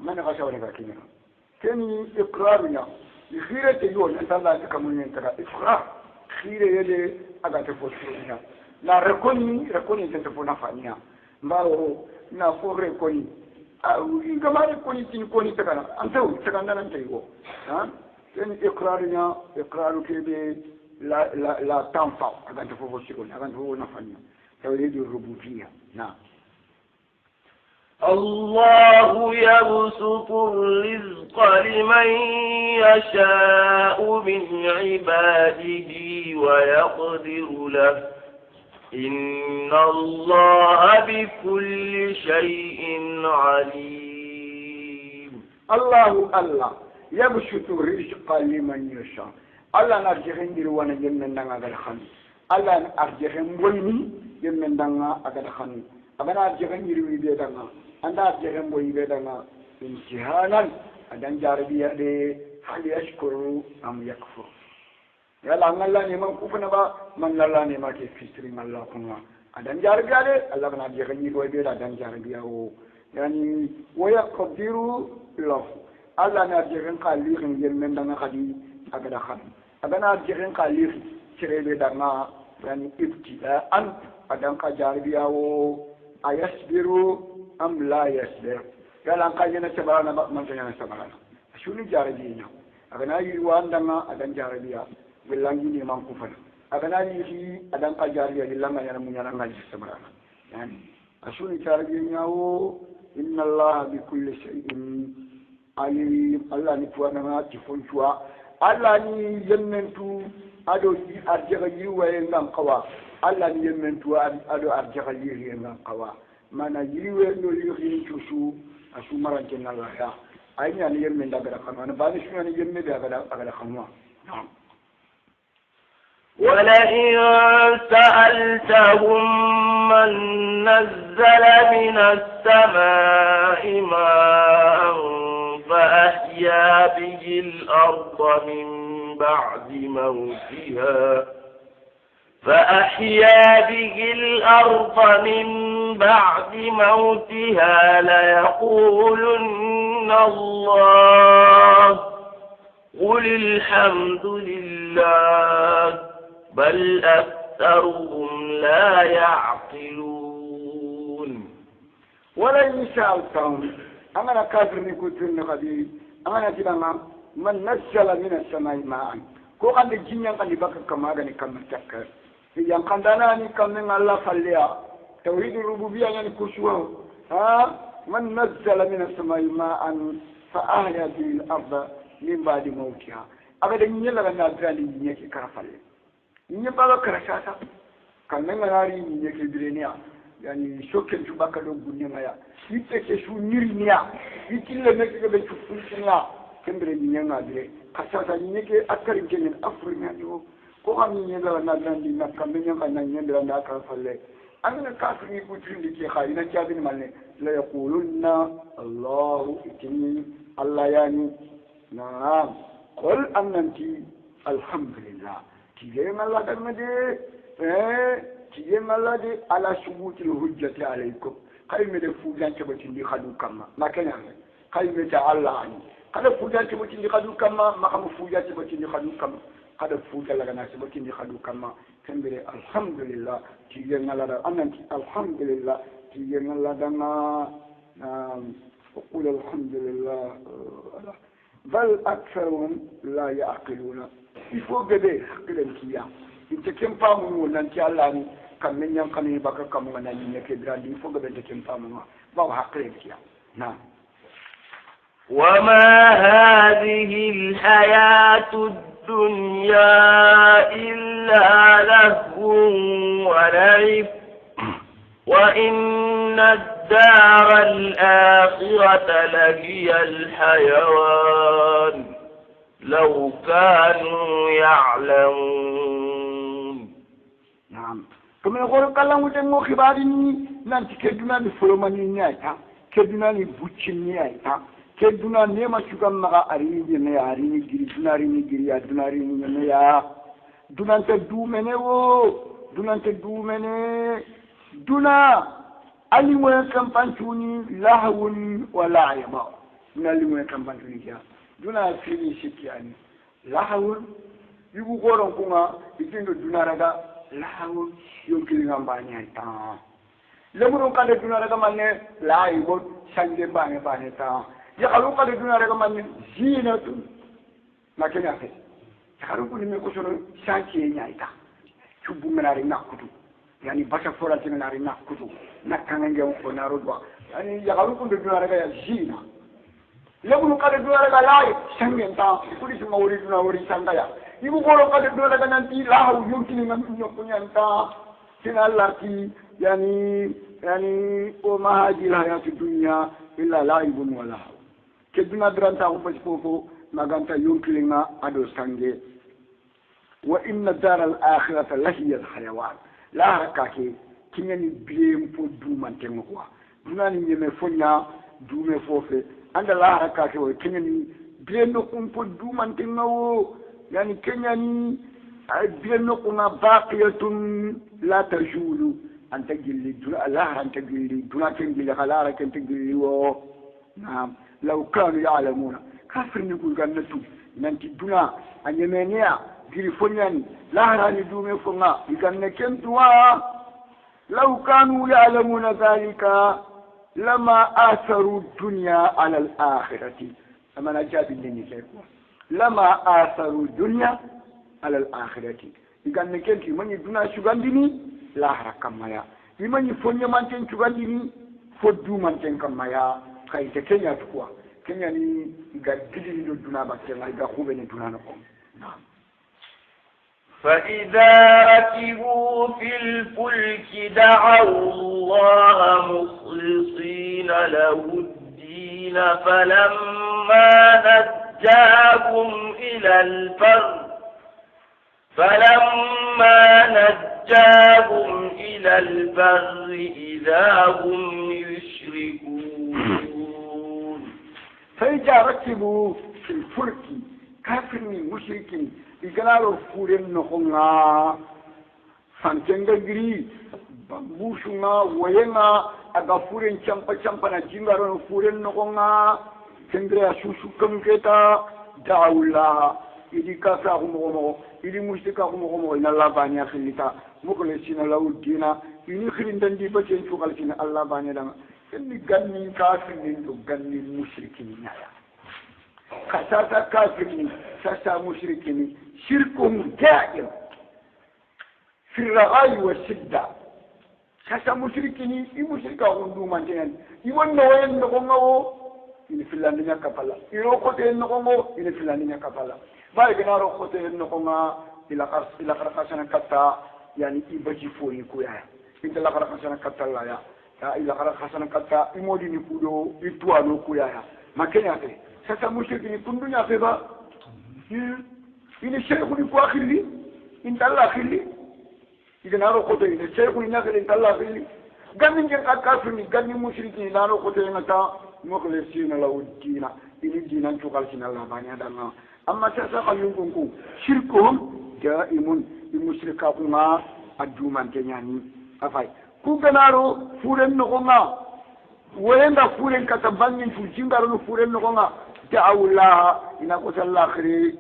من غشوري كذا كني إقرارنا خيرة يقول أنت الله تكملين ترى إقرار خيرة يلي أقعد تفوتنا لا ركوني تنتفونا فانيا ما هو نافور ركوني gamare koni tin koni takana antaw takanda nan tayo ha ken iqraru kebe la tanfa agan to fofo sikon agan to na fanni tawhid ar-rububiyyah na الله يبسط الرزق لمن يشاء من عباده ويقدر له إن الله بكل شيء عليم. الله يبسط الرزق لمن يشاء الله نرجعين ديروانا يمن دعنا على الخمس الله نرجعين بولني يمن دعنا على الخمس أبنا نرجعين يروي بيدنا أنا نرجعين بولي بيدنا امتحانا أدان جاربيا ده هل يشكروا أم يكفر يلا الله نيمان كوفنا با من الله نيما كيفيسترين الله كنا أدان جاربيا ده الله بنا نرجعين يروي بيدا أدان جاربيا هو يعني ويقدروا له الله نرجعين قليل يمن دعنا خدي أبدا خدي أبنا نرجعين قليل شريب دعنا يعني ابتداء أدان كجاربيا هو أيصبروا أم لا يصبر قال أن قاينا سبحانه من كان سبحانه شنو جاربينا أبنا يروان دعنا أدان جاربيا باللانجي نمان كفنا أبنا يجي أدان كجاربيا لله ينام ينام سبحانه يعني شنو جاربينا هو إن الله بكل شيء عليم الله نفوانا تفنشوا الله ني يمنتو أدو أرجع يوا ينام قوا الله ني يمنتو أدو أرجع يوا ينام قوا ما نجيوا نولي شو أشو مرة جن الله يا أين يعني يمن ده بلا خنوا أنا بعد شو يعني يمن ده بلا خنوا نعم. ولئن سألتهم من نزل من السماء ماء فأحيا به الأرض من بعد موتها ليقولن الله قل الحمد لله بل أكثرهم لا يعقلون. ولئن سألتهم أنا كافر من كتر نقدي أنا جبنا من نزل من السماء ماء كو عند الجنة قد يبقى كما غني كم تكر yang kandana ni kam nang Allah falliya توحيد الربوبية يعني كشوه من نزل من السماء ماء فأحيا به الأرض من بعد موتها أبدا يلا لنا ذلك ينيك كرفله ينيك بقى كرشاتا كان نعاري ينيك برينيا يعني شوكن شو بقى لو بني مايا يتك شو نيرينيا يكيل لك بتشوفنيا كم برينيا نادري كشاتا ينيك أكرم جنين أفريقيا يو كوهم ينيك لنا ذلك نكمل ينيك ينيك لنا كرفله أنا كافر يقول لك خاينا جابين مالي لا يقولون الله إتني الله يعني نعم قل أنتي الحمد لله تيجي الله كمدي تيجي الله دي على ثبوت الحجة عليكم خايم دي فوجان تبتين دي خدو كما ما كان يعني خايم الله عني kada fuja ti botindi khadu kama makamu fuja ti botindi khadu kama kada fuja laga na ti botindi khadu kama kembere alhamdulillah ti ngala da ananti alhamdulillah ti ngala da na وقول الحمد لله بل أكثرهم لا يعقلون يفوق به حقل الكيام انت كم فامو نانتي الله كم من ينقني بك كم من ينكدران يفوق به انت كم فامو باو حقل الكيام نعم وما هذه الحياة الدنيا إلا لهو ولعب وإن الدار الآخرة لهي الحيوان لو كانوا يعلمون نعم كما يقول كلام وتنو خبارني نانتي كدنا نفلوماني نيايتا كدنا نبوتشنيايتا كدنا نيما شوغام مغا أريني نيا أريني جري دناريني جري دناريني نيا دونانت دومني دونانت دومني دونا ali moyen kampantuni lahawun wala yaba nali moyen kampantuni kya duna fini shikiani lahawun yugo goron kuma ikindo duna raga lahawun yonkili ngambani anta lemuru kade duna raga manne la yibo sanje bane ta ya kalu kade duna raga manne zinatu nakenya fe karu kuni me ko sono sanke nyaita chubu menari nakutu yani basha fora tinari nakutu nakangenge ko narodwa yani yagalu kunde dunaraga ya jina lebulu kade dunaraga lai sangenta kuli suma wori duna wori sangaya ibu goro kade dunaraga nanti lahu yumkini ngam nyokunyanta sina lati yani o mahadi la hayatu dunya illa laibun wala ke duna dranta ko pasfofo maganta yumkini nga ado sange wa inna dar al akhirata lahiya al hayawan la harakake kinyani blame po dumantengo kwa dunani nyeme fonya dume fofe anda la harakake wo kinyani blame no po dumantengo yani kenyani ay blame no kuna baqiyatun la tajulu anta gilli duna la anta gilli duna tengili khalara kan tengili wo naam law kanu ya'lamuna kafir ni gul ganatu nanti duna anyemenia giri fonyani la harani dume fonga iganne kentuwa لو كانوا يعلمون ذلك لما آثروا الدنيا على الآخرة أما نجاب الدنيا سيكون لما آثروا الدنيا على الآخرة إذا نكنت من يدنا شغاندني لا حركة مايا من يفني مانتين شغاندني فدو مانتين كمايا كايت كينيا تقوى كينيا ني إذا جدي الدنيا بكتير إذا خوبني الدنيا نقوم نعم فإذا ركبوا في الفلك دعوا الله مخلصين له الدين فلما نجاهم إلى البر إذا هم يشركون فإذا ركبوا في الفلك كافر مشركين iganaro furen nokonga santenga giri bambushunga wayenga aga furen champa na jingaro furen nokonga tengre asusu kamketa daula idi kasa humomo idi mustika humomo ina labanya khilita mukle sina laudina ini khirindan di bachen chukal sina allah banya danga ni ganni kafirin to ganni mushrikin nyaya kasasa kafirin sasa mushrikin شركهم دائم في الرغاء والشدة كاسا مشركين يمشركا غندو مانتين يمن نوين نغمو إن فلانيا كفلا يرو خوتين نغمو إن فلانيا كفلا باي بنارو خوتين نغمو إلى قرقاسنا كتا يعني إبجي فوري كويا إنت لا قرقاسنا كتا لا يا إلى قرقاسنا كتا إمودي نكودو إتوانو كويا ما كنياتي كاسا مشركين كندو فيبا إن الشيخ يقول خلي إنت الله خلي إذا نارو خطي إن الشيخ يقول إنت الله خلي قال من جن كافرني قال من مشركين نارو خطي إنك مخلصين له الدين إن الدين أنتو قالسين الله باني هذا أما سأساق ينكم شركهم دائم المشركون الدومان كنياني أفاي كوكنارو فورن نغونا وين دا فورن كتبانين في جنگارو فورن نغونا دعوا الله إن قتل الآخر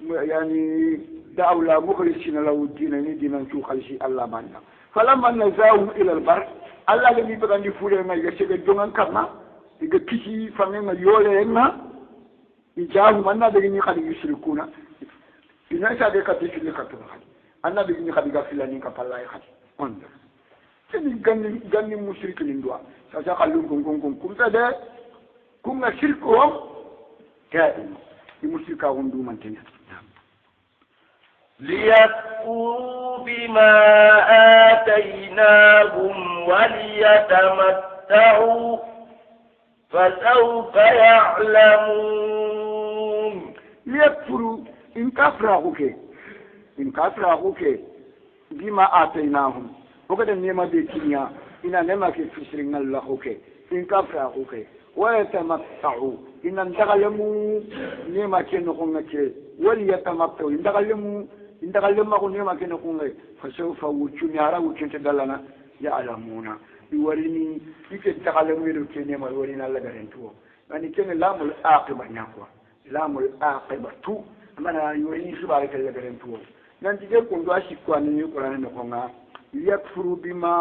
يعني دعوا الله مخلصين له الدين دينا نشوف خلشي الله معنا فلما نزاهم إلى البر الله لم يبغى نفوله ما يشجع الجنان كما يقول كشي فمن يولينا يجاهم أن دعيني قد يشركون إن شاء الله كتير لكتوم أن دعيني قد يغفلني كفلا يخدي أنظر كني غني مشرك لندوا سأجا خلون كم تدا كم شركهم كائن المشركون دوما تنيا ليكفروا بما آتيناهم وليتمتعوا فسوف يعلمون ليكفروا إن كفروا بما آتيناهم وقد نما بيتنيا إن نما كفسرنا الله إن كفروا ويتمتعوا إن انتقلموا نما كنقوم وليتمتعوا إن تقلموا نما كنقوم فسوف وجون يرى وجون تدلنا يعلمون يوريني يمكن تقلموا يركين نما يورينا الله غرنتو يعني كان لام العاقبة نقوى لام العاقبة تو أنا يوريني سبارك الله غرنتو نانتي كون دواشي كواني يقولنا نقوم يكفروا بما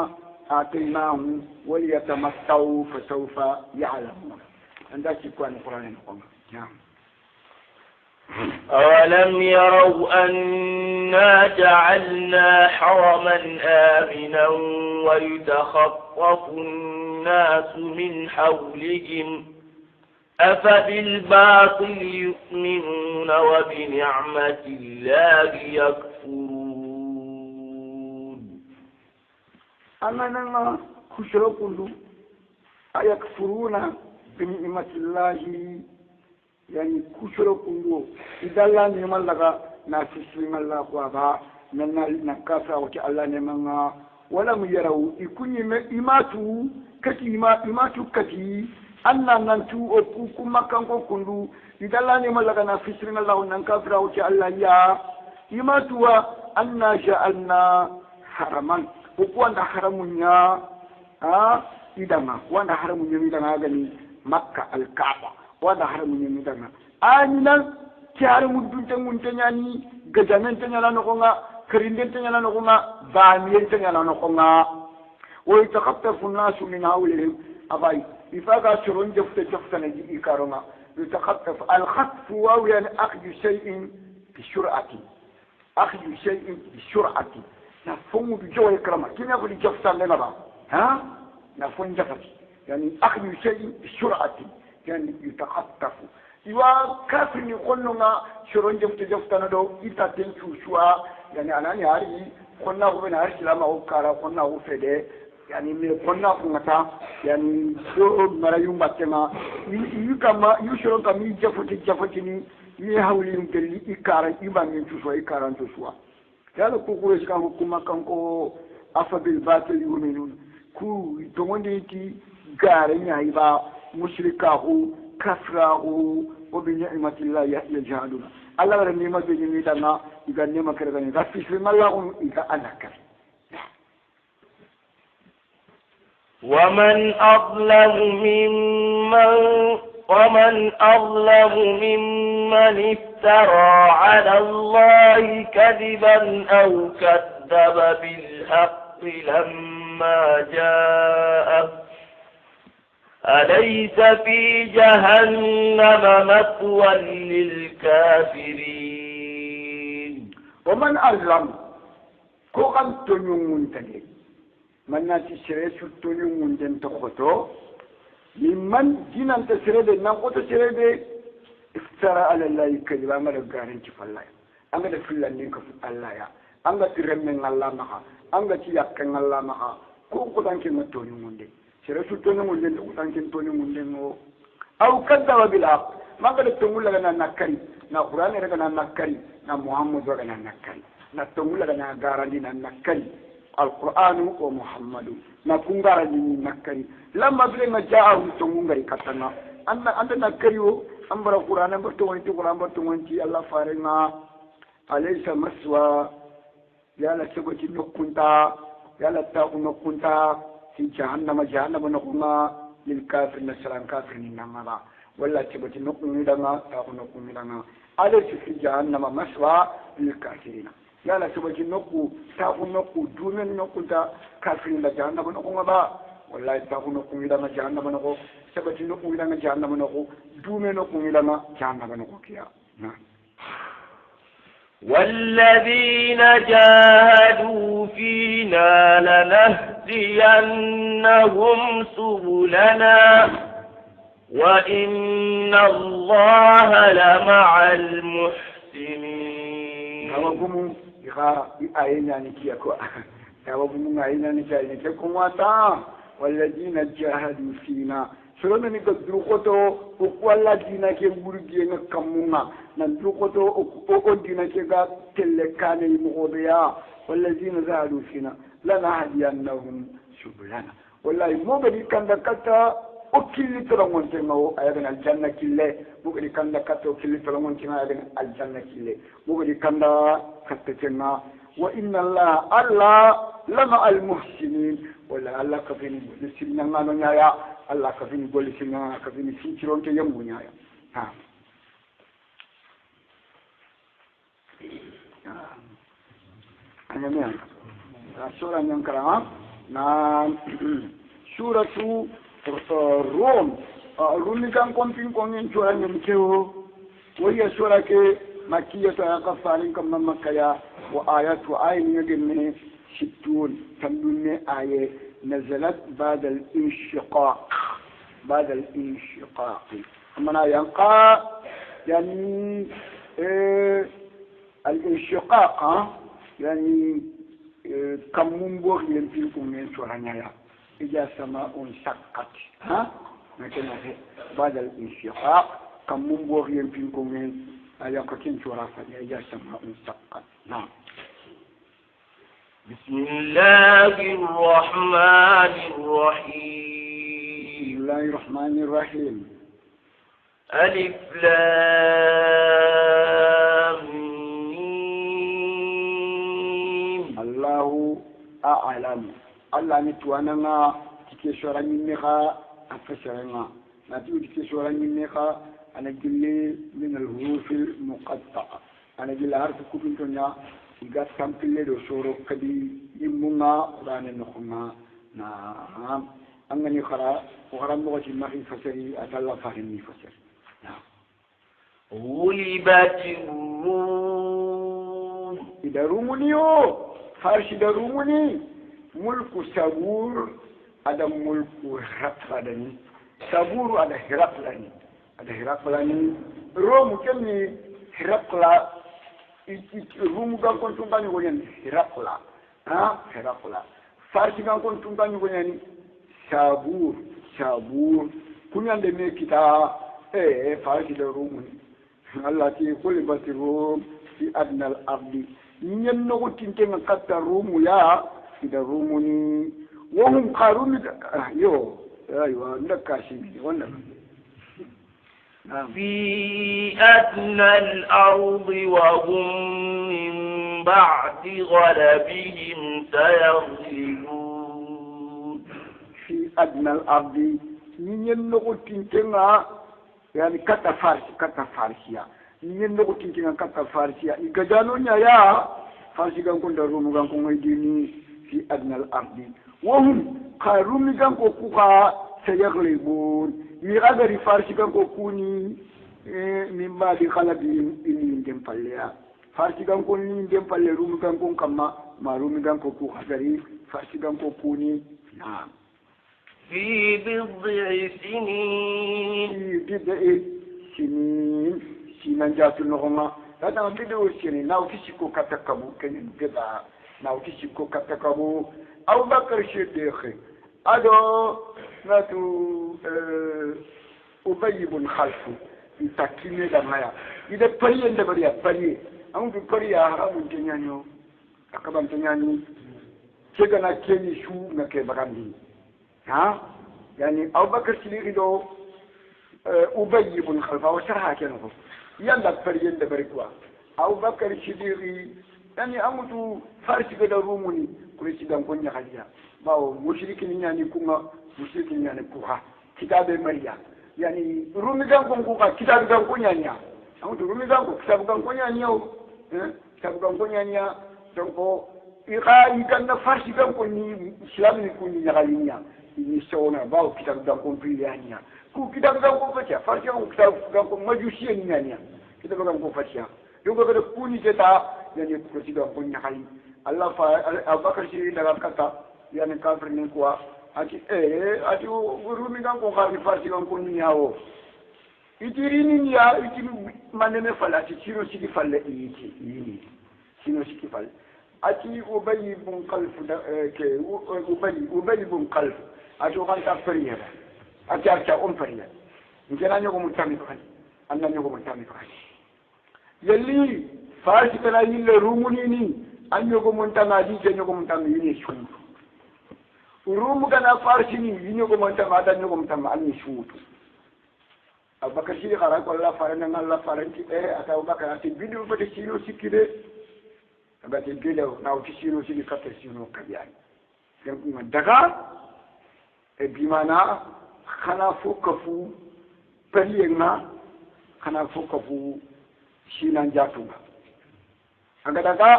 آتيناهم وليتمتعوا فسوف يعلمون عندك كواني قرآن نقوم نعم أولم يروا أنا جعلنا حرما آمنا ويتخطف الناس من حولهم أفبالباطل يؤمنون وبنعمة الله يكفرون أمنا خسروا كله أيكفرون بنعمة الله يعني كسر كله إذا الله نعم لك ناسسلم الله قوابا نكافر وكي الله نعم ولم يروا يكون إماتو كتي إماتو كتي أننا ننتو أبوكم مكان كله إذا الله نعم لك ناسسلم الله نكافر وكي الله يا إماتو أننا جعلنا حرما وكوان حرمنا إذا ما وانا حرمنا إذا ما غني مكة الكعبة wada haramu ni midana anina kiare mudunte muntanyani gajamente nyala nokonga kirindente nyala nokonga baamiyente nyala nokonga wa yataqaffafu an-nasu min hawlihim abai ifaga churun jafta naji ikaroma yataqaffaf al-khatf wa yani akhdhu shay'in bi sur'ati na fomu bi joy krama kinya ko di jafta lena ba ha na fon jafati yani akhdhu shay'in bi sur'ati يعني يتخطف يوا كافر يقولنا شرون جفت ندو إتاتين شوشوا يعني أنا نهاري قلنا هو من هاري سلام أو كارا قلنا هو فده يعني من قلنا قمتا يعني شو مرايوم باتما يكما يشرون كمي جفتني يهولي يمكن إكارا إبان من شوشوا إكارا شوشوا يعني كوكورش كان كوما كانكو أفبالباطل يؤمنون كو تمونيتي غارين هايبا مشركاه كفراه وبنعمة الله يجهدون الله غير نعمة بجميعنا إذا نعمة كرغني غفش بما الله إذا أنكر ومن أظلم ممن افترى على الله كذبا أو كذب بالحق لما جاءه أليس في جهنم مثوى للكافرين ومن أظلم كوغان تنيون تني من ناتي سريس تنيون تن تخطو ممن جنان تسرد نقطة سرد افترى على الله كذبا أمر الغارين تفالله أمر فلان نكف الله يا أمر ترمين الله معها أمر تيقن الله معها كوغان كما تنيون تني سيرسو توني مولين تانكين توني مولين أو كذب بالحق ما قد تقول لنا نكري نا قرآن لنا نكري نا محمد لنا نكري نا تقول لنا غارني نكري القرآن ومحمد نا كونغارني نكري لما بلغنا جاءه تونغاري كتنا أنت نكريو أمبر القرآن برتوانتي قرآن برتوانتي الله فارنا أليس مسوى يا لا سبتي نكونتا يا لا تاكو نكونتا في جهنم نقوم للكافر نسلان كافر نمضى ولا تبتي نقوم لنا تاخذ نقوم لنا على في جهنم مسوى للكافرين لا لا تبتي نقو تاخذ نقو دون نقو تا كافرين لجهنم نقوم با ولا تاخذ نقوم لنا جهنم نقو تبتي نقوم لنا جهنم نقو دون نقوم لنا جهنم نقو كيا نعم والذين جاهدوا فينا لنهدينهم سبلنا وإن الله لمع المحسنين. نوابهم إخا أينا نكيكوا نوابهم أينا نكيكوا واتا والذين جاهدوا فينا سلونا نقدروا خطو وقوالا دينا كي ورجي نكمونا ندروا خطو وقو دينا كي تلكاني مغضيا والذين جاهدوا فينا لنهدينهم سبلنا والله مو بدي كان دكتا وكل ترمون تنو أيضا الجنة كله مغري كان دكتا وكل ترمون تنو أيضا الجنة كله مغري كان دكتا وإن الله لما المحسنين ولا الله كفيني بولسنا ما نيايا الله كفيني بولسنا كفيني سينشرون كيوم نيايا ها أنا مين سورة نكرام نعم سورة روم رومي كان كونفين كونين سورة نمكيو وهي سورة مكية كفارين كم مكيا وآيات وآية من 60 تمنى آية نزلت بعد الانشقاق أما ينقى يعني الانشقاق يعني كم منبوغ ينفيكم من سورانيا إذا سماء انشقت ها مثلا بعد الانشقاق كم منبوغ ينفيكم من ينقكين سورانيا إذا سماء انشقت نعم. بسم الله الرحمن الرحيم. بسم الله الرحمن الرحيم. ألف لام ميم. الله أعلم. الله نتوانا تكسر منها أفسرنا. نتو تكسر منها أنا جلي من الحروف المقطعة. أنا جلي أعرف كتبنا إذا سامبلي رسولو كدي يمونا قرآن نخونا نعم أنني خرا وخرا موجي ما يفسري أتلا فاهمني فسر نعم. غلبت الروم. إذا رومنيو فارش إذا رومني ملك سابور هذا ملك هرقلاني سابور هذا هرقلاني روم كمي هرقلا rumu gan kon tumba ni goyen Herakla farsi gan kon tumba ni goyen sabur kunyande me kita farsi da rumu Allah ti kulli basirum fi adna al ardi nyen no tinte nga katta rumu ya ida rumu ni wa hum qarun yo aywa ndakashi wannan في أدنى الأرض وهم من بعد غلبهم سيغلبون. في أدنى الأرض ينلغو تنتنا يعني كتا فارسيا ينلغو تنتنا كتا فارسيا إيجادانو يا فارسي كون درومو كون يديني في أدنى الأرض وهم قارومي كون كوكا سيغلبون ميغادري فارسي كان كوني من بعد خلبهم إني ندم فليا فارسي كان كوني ندم فليا رومي كان كون كما ما رومي كان كوكو خسري فارسي كان كوني نعم. في بضع سنين. سنين جاتو نغما لا تنام بدو سنين ناو تشيكو كتكبو كن بضع ناو تشيكو كتكبو أو بكر شديخي أدو ناتو أبي بن خلفه يتكلم دمايا إذا بريه دبريا بريه أمو بريه هرام تنيانيو أكبر تنياني كذا كني شو نكبرني ها يعني أبو بكر سليدو أبي بن خلفه وشرها كنه يلا بريه دبريكوا أبو بكر سليدي يعني أمو فارس كذا رومني كل شيء دام كوني خاليا باو مشركين يعني كوما مشركين يعني كوها كتاب مريا yani rumi gan ko ka kitabu gan ko nyanya amutu rumi gan ko kitabu gan ko nyanya kitabu gan ko nyanya donc i kan na farsi gan ko ni islam ni ko ni nyagalinya ni sona ba kitabu gan ko piliyanya ku kitabu gan ko fatia farsi gan ko kitabu gan ko majusi ni nyanya kitabu gan ko fatia donc ko ko ni jeta yani ko kitabu gan ko nyagali Allah fa abakar shi daga kata yani kafir ni quoi ati rumi gan ko xari farsi gan ko ni yawo itiri ni ya itiri manene fala ati sino sigi falle iti yini sino sigi falle ati ubayy bun qalf ke ubayy bun qalf ati kan ta fariya ati ata fariya ngena nyogo mutami ko anna nyogo mutami ko yalli farsi kana yille rumuni ni an nyogo muntama di je nyogo muntami yini shundu urumu kana farsi ni yini ko muntama da nyogo muntama an shutu abakar shi khara ko la farana ngalla faranti ata abakar ati bidu fati sino sikide abati gelo na uti sino sigi katta sino kabiyani donc daga e bimana khana fukafu palienga khana fukafu sinan jatuga aga daga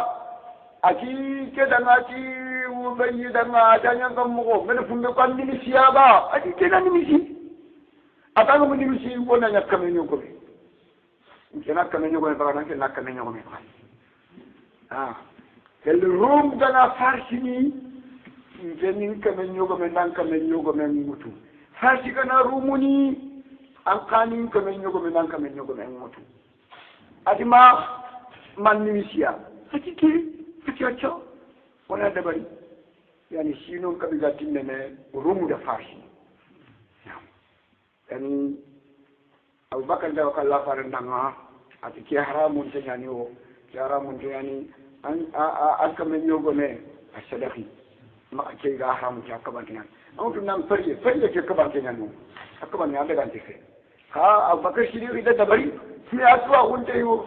ati kedanga ti ubayyi danga tanya ngamugo mena fumbe ko andini siyaba ati kenani misi atanga mu nimisi wona nyakka me nyoko be kena kame nyoko be bana kena kame nyoko me kel rum dana farsini ngenin kame nyoko me nan kame nyoko me mutu farsi kana rumuni an kanin kame nyoko me nan kame nyoko me mutu adima man nimisiya hakiki fitiacho wala dabari yani sino kabila tinene rumu da farsi yani abubakar da kala faran danga ati ki haramun tanyani o ki haramun tanyani an kamen yogo ne asadaqi ma ke ga haramun ta kaban tanyani an tun nan fariye ke kaban tanyani akaban ne anda gante fe ha abubakar shi ne da bari sai atwa hunde yo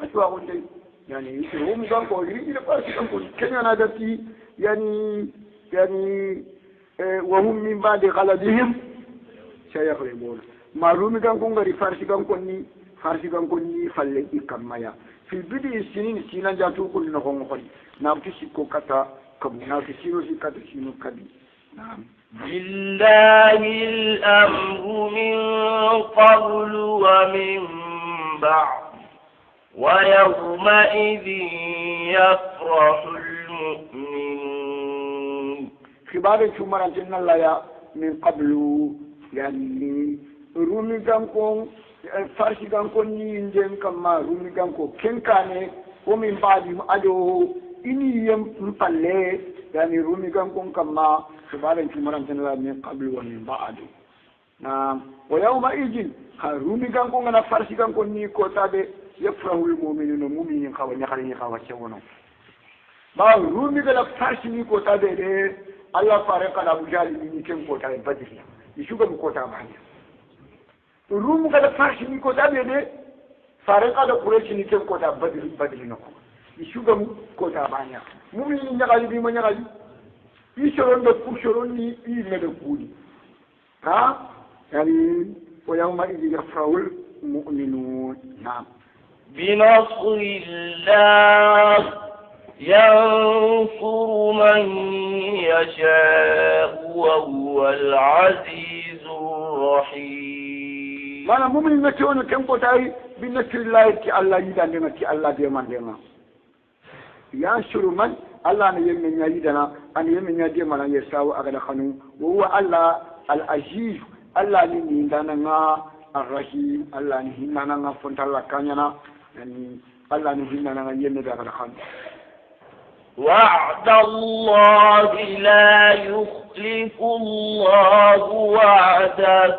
atwa hunde yani shi rum dan ko iri da farsi dan ko kenya na dati yani wa hum min ba'di ghaladihim sayakhlibun marumi kan ko ngari farsi kan ko ni falle ikamaya fil bidi sinin sinan jatu ko no ko ngol na kisi ko kata kam na kisi ro kata sinu kadi naam billahi al-amru min qablu wa min ba'd wa yawma idhin yafrahu al-mu'minun khibare chumaran jinna la ya min qablu yani rumi ganko farsi ganko ni njem kama rumi ganko kenkane o min baadi ado ini yem palle yani rumi ganko kama subhanahu tumaran tanala min qablu wa min ba'du na wa yawma idin rumi ganko ngana farsi ganko ni ko tabe yafrahu almu'minuna mu'minin kawa nyakari kawa chewono ba rumi gala farsi ni ko tabe de Allah fare kala bujali ni ken ko tabe badri ishuga mkota banya rumu kada fashi ni kota bede fare kada kureshi ni ken kota badri nako ishuga mkota banya mumi ni nyagali bi ma nyagali ishoron da kushoron ni ime da kuli ha yani wa yawma idhi yafraul mu'minun na'am بنصر الله ينصر من يشاء وهو العزيز الرحيم ما أنا مؤمن نتيون كم قتاي بنصر الله كي الله يدنا كي الله ديمان دينا ينصر من الله نيمن يدنا أن يمن يدنا يساو أغلى خنو وهو الله العزيز الله نيندنا الرحيم الله نيندنا فنتلا كانينا يعني الله نيندنا يمن أغلى خنو وعد الله لا يخلف الله وعده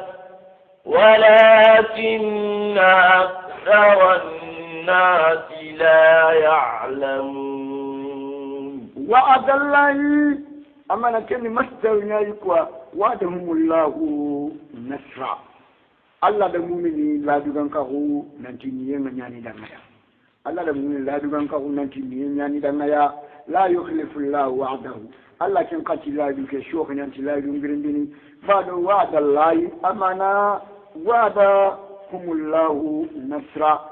ولكن أكثر الناس لا يعلمون وعد الله أما نكن مصدر يقوى وعدهم الله نصرا الله المؤمنين لا يغنكه ننتمي من يعني دميا الله المؤمنين لا يغنكه ننتمي من يعني دميا لا يخلف الله وعده الله كان قتل لا يدك شوخ ينتي لا يدرندني بعد وعد الله أمانا وعدكم الله نصرا